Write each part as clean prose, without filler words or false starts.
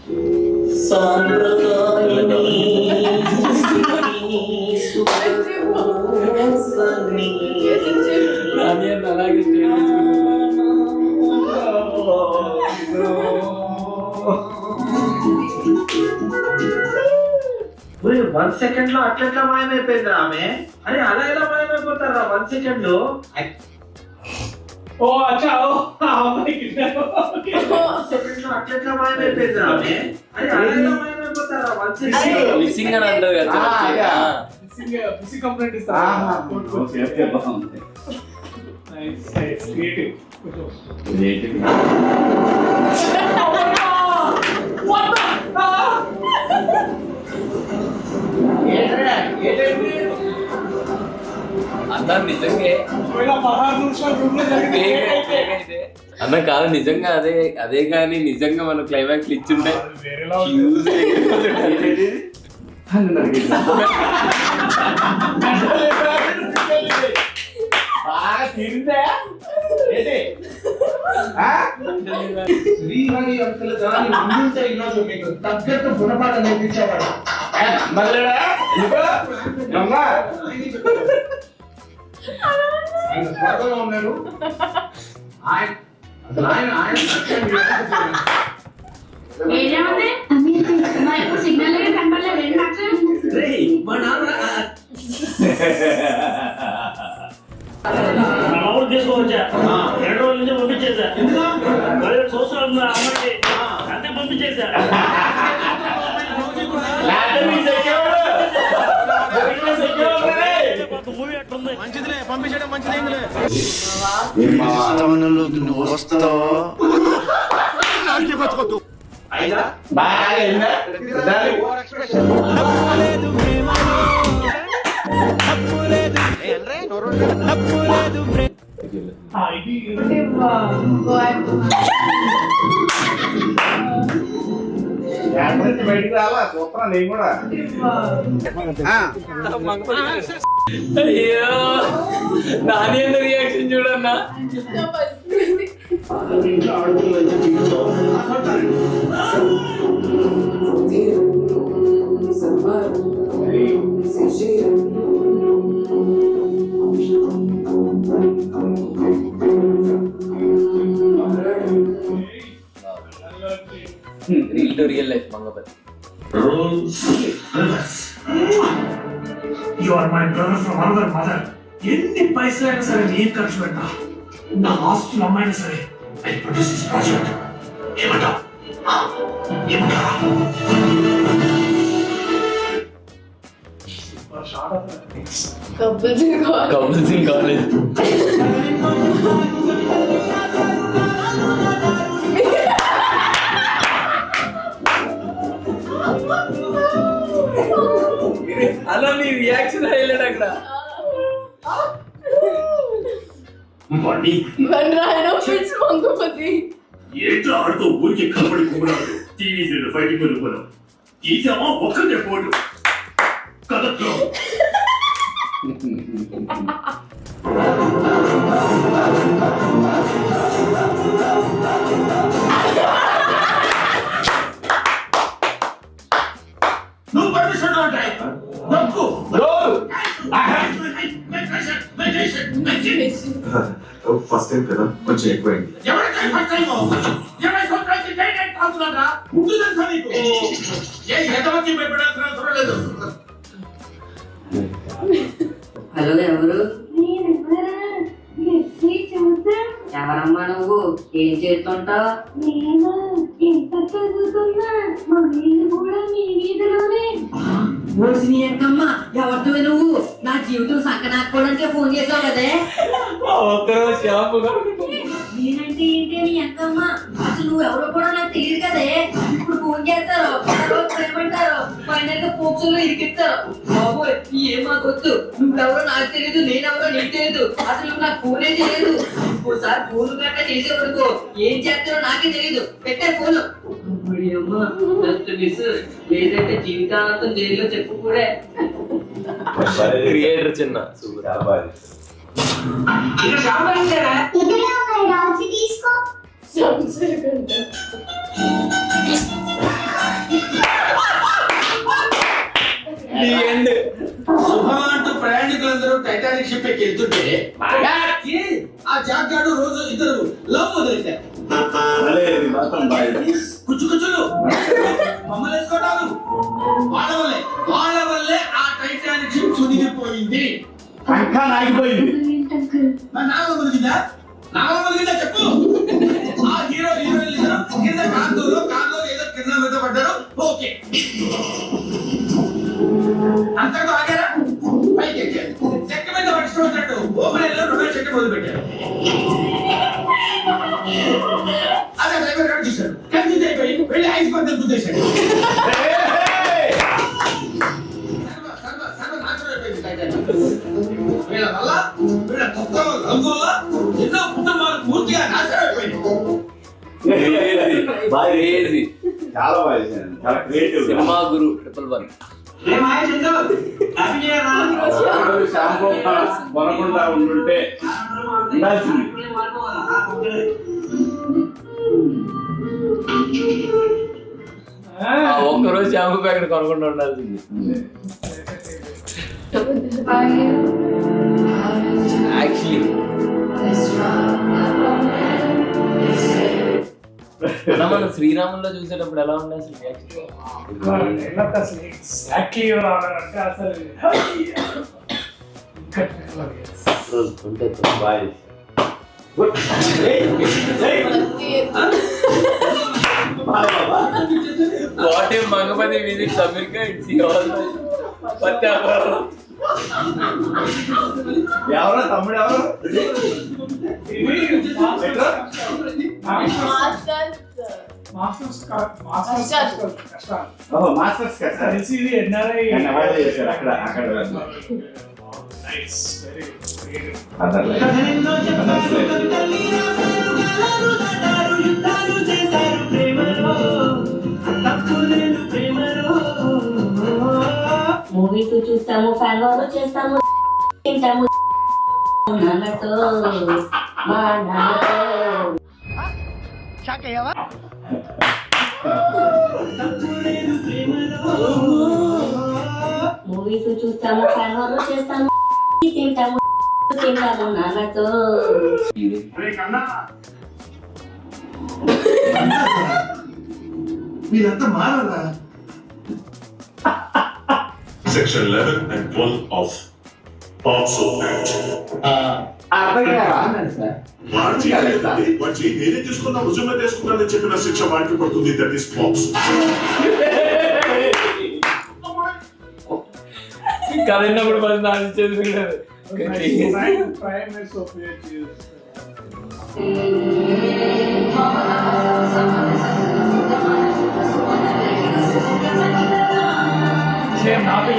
అలాగే 1 సెకండ్ లో అట్లా మాయమైపోయింది ఆమె. అరే అలా ఎలా మాయమైపోతారా 1 సెకండ్ లో? ఓ అచ్చా ఓ సెకండ్ లో అట్లా మాయమైపోయింది ఆమె. అరే అలా ఎలా మాయమైపోతారా 1 సెకండ్? మిస్సింగ్ అని అంటారు కదా. మిస్సింగ్ కంప్లైంట్ ఇస్తా. ఓకే బాగుంది. Nice nice creative. అన్న నిజంగా అన్న కాదు నిజంగా అదే కానీ నిజంగా మనం క్లైమాక్స్ ఇచ్చుంటే శ్రీహరి అంకుల్ దాని ముందుంటే ఈరోజు మీకు తగ్గట్టు గుణపాఠం నేర్పించేవాడు. ఆయన స్వర్గంలో ఉన్నాడు. సిగ్నల్ కనపడలేదు. తీసుకోవచ్చా 2 రోజుల నుంచి పంపించేసా. 17 సంవత్సరాలు అమ్మాయి అంతే పంపించేసా. మూవీ అట్లుంది. మంచిదిలే పంపించడం మంచిది. బయటికి రాలా చూస్తున్నా నేను కూడా. అయ్యో నాని ఎంత రియాక్షన్ చూడన్నా. Reel to real life Mangapathi. You are my brother from another mother. ఎన్ని పైసలైనా సరే నేను ఖర్చు పెట్టా. నా ఆస్తులు అమ్మాయినా సరే ఐ ప్రొడ్యూస్ దిస్ ప్రాజెక్ట్. ఏమంటావు? ఏమంటారా? Couple Singh college. అలా నీ రియాక్షన్ హైలైట్ అక్కడ. ఏంటో ఆడుతూ ఊరికి కనబడి కుమ్మరాడు. టీవీ ఫైటింగ్ వెళ్ళిపోయాం. తీసామా ఒక్కటే పోటు కథలో. నువ్వు పర్మిషన్ ఉంటాయి. ఫస్ట్ టైం కదా కొంచెం ఎక్కువైంది. హలో ఎవరు? ఎవరమ్మా నువ్వు? ఏం చేస్తుంటావు? నేను ఇంటర్ చదువుతున్నా. మా వీళ్ళు కూడా మీ వీధిలోనే. నీ ఎంకమ్మా ఎవరితో నువ్వు? నా జీవితం సంకనాకపోవడానికే ఫోన్ చేసావు కదే. నేనంటే ఏంటి నీ ఎంకమ్మా? అసలు నువ్వు ఎవరో కూడా నాకు తెలియదు కదే. ఇప్పుడు ఫోన్ చేస్తారు, ఏమంటారు, ఫైనల్ గా పోక్సులో ఇరికిస్తారు. బాబోయ్ ఏం మాకొద్దు. నువ్వెవరో నాకు తెలియదు, నేనెవరో నీకు తెలియదు. అసలు నాకు ఫోనే తెలియదు. ఇంకోసారి ఫోన్ గట్రా చేసేవరకు ఏం చేస్తారో నాకే తెలియదు. పెట్టే ఫోన్. అమ్మా మిస్ లేదంటే జీవితాంతం జైల్లో చెప్పు కూడా. క్రియేటర్ చిన్న తీసుకో. టైటానిక్ షిప్ ఎక్కి వెళ్తుంటే ఆ జాక్ గాడు రోజు ఇద్దరు లవ్ మొదలెట్టారు. కుచ్చు కుచ్చులు మమ్మల్ని వేసుకోవడాలు వాళ్ళ వల్లే ఆ టైటానిక్ షిప్ సునిగిపోయింది. ఇంకా నాగిపోయింది. నాగ మునిగిందా చెప్పు. ఆ హీరో హీరోయిన్ ఇద్దరు కింద కార్లో ఏదో కింద మీద పడ్డారు. ఓకే అంతకు ఆగారా? పైకి ఎక్కారు. చెక్క మీద పడిచినట్టు ఓపెన్ రొమాన్స్ చెట్టు మొదలు పెట్టారు. అదే డ్రైవర్ గారు చూశాడు. కన్ఫ్యూజ్ అయిపోయి వెళ్ళి ఐస్ పందెం గుద్దేశాడు. వీళ్ళ వల్ల వీళ్ళ తత్వం రంగుల ఎన్నో కుటుంబాలు పూర్తిగా నాశనం అయిపోయింది. చాలా బాగా చేశాను. చాలా క్రియేటివ్. సినిమా గురు 111. షాంపూ కొనకుండా ఉండుంటే ఉండాల్సింది. ఒక్కరోజు షాంపూ ప్యాకెట్ కొనకుండా ఉండాల్సింది. యాక్చువల్లీ మనం శ్రీరాముల్లో చూసేటప్పుడు ఎలా ఉండే అసలు ఎగ్జాక్ట్లీ అంటే అసలు what if Mangapathi visits America it's ఎవరో తమ్ముడు ఎవరు మాస్టర్స్ చేశారు అక్కడ మూవీస్ చూస్తాము, ఫ్యాన్ వార్ చేస్తాము, తింటాము నాన్నతో మా నాన్నతో. మూవీస్ చూస్తాము, ఫ్యాన్ వార్ చేస్తాము, తింటాము నాన్నతో. మీరంతా మారాలా? Section 11 and 12 of POCSO Act. వాటి నేనే తీసుకున్నా రుజువులో తీసుకున్నానని చెప్పిన శిక్ష వాటికి పడుతుంది. That is POCSO. కదిలినప్పుడు మరి నాకు చేసి సేమ్ హ్యాపీ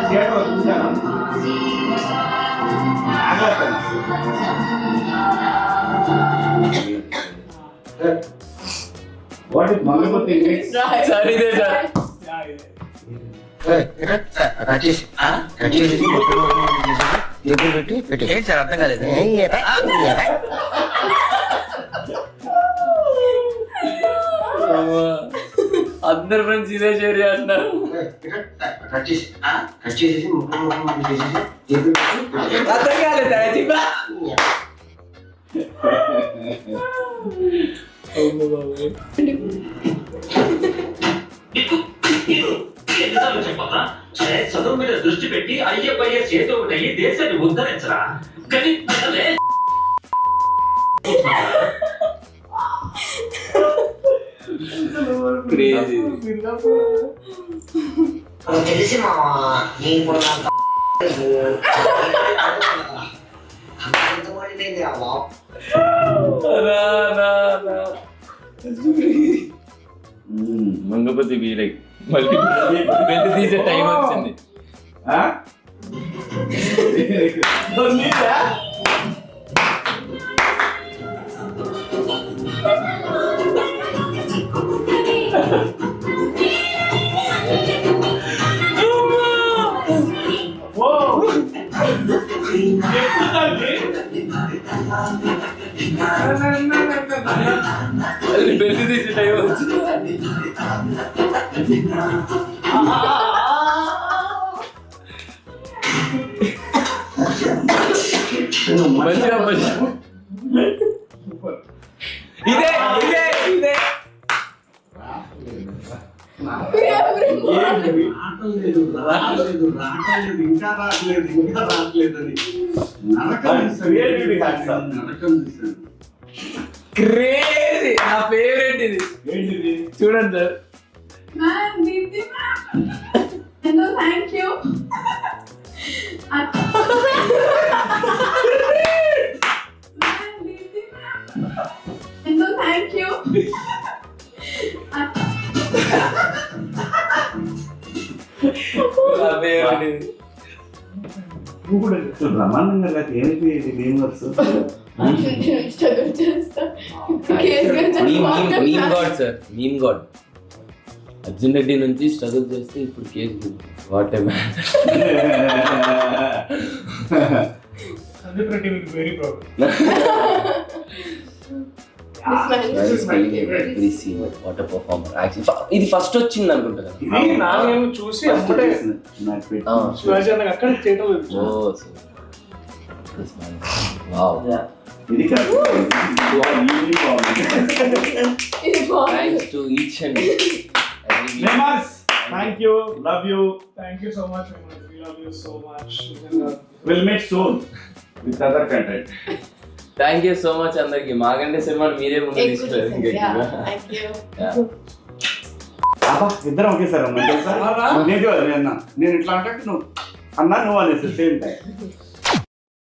థియేటర్ చూసాను. వాట్ ఇస్ మంగపతి సరే ఇదే సార్ అర్థం కాలేదు. అందరు ఫ్రెండ్స్ ఇదే షేర్ చేస్తున్నారు. అర్థం కాలేదు. ఎన్నిసార్లు చెప్పరా? చదువు మీద దృష్టి పెట్టి IAS ఏదో ఒకటి అయ్యి దేశాన్ని ఉద్ధరించరా. కానీ తెలిసి మా మంగపతి వీరై మళ్ళీ బెల్ట్ తీసే టైం వచ్చింది. బెల్ట్ తీసే టైం వచ్చింది. మంచిగా ఇదే ఇదే ఇదే రావట్లేదు ఇంకా రావట్లేదు అని నరకం చూసాను. క్రేజీ నా ఫేవరెట్ ఇది ఏంటిది? చూడండి సార్ మ్యామ్ దీప్తి మ్యామ్ ఎంతో thank you ma'am Deepthi ma'am ఎంతో థ్యాంక్ యూ నా ఫేవరెట్ ఇది నువ్వు కూడా బ్రహ్మాండంగా లేక ఏంటి ఏం వర్స్ స్ట్రగుల్ చేస్తా meme god sir meme god Arjun Reddy నుంచి స్ట్రగుల్ చేస్తే ఇప్పుడు case what a man Sandeep Reddy will very proud. What performer ఇది ఫస్ట్ వచ్చింది అనుకుంటా కదా ఇది నాగేమో చూసి అప్పుడే శివాజీ అన్నకి అక్కడ చేయడం లేదు. ఓ వావ్ ఇది కాదు thanks to each and Nemas, thank you, love you. Thank you so much, Vimal. We love you so much. We'll meet soon with other content. Thank you so much అందరికి మాగంటే సినిమాని మీరే ముందు తీసుకెళ్ళారు అబ్బా ఇద్దరం ఒకేసారి అన్నా తెలుసా? నేను ఇట్లా అంటే నువ్వు అన్నా నువ్వు అనేసి సేమ్ టైం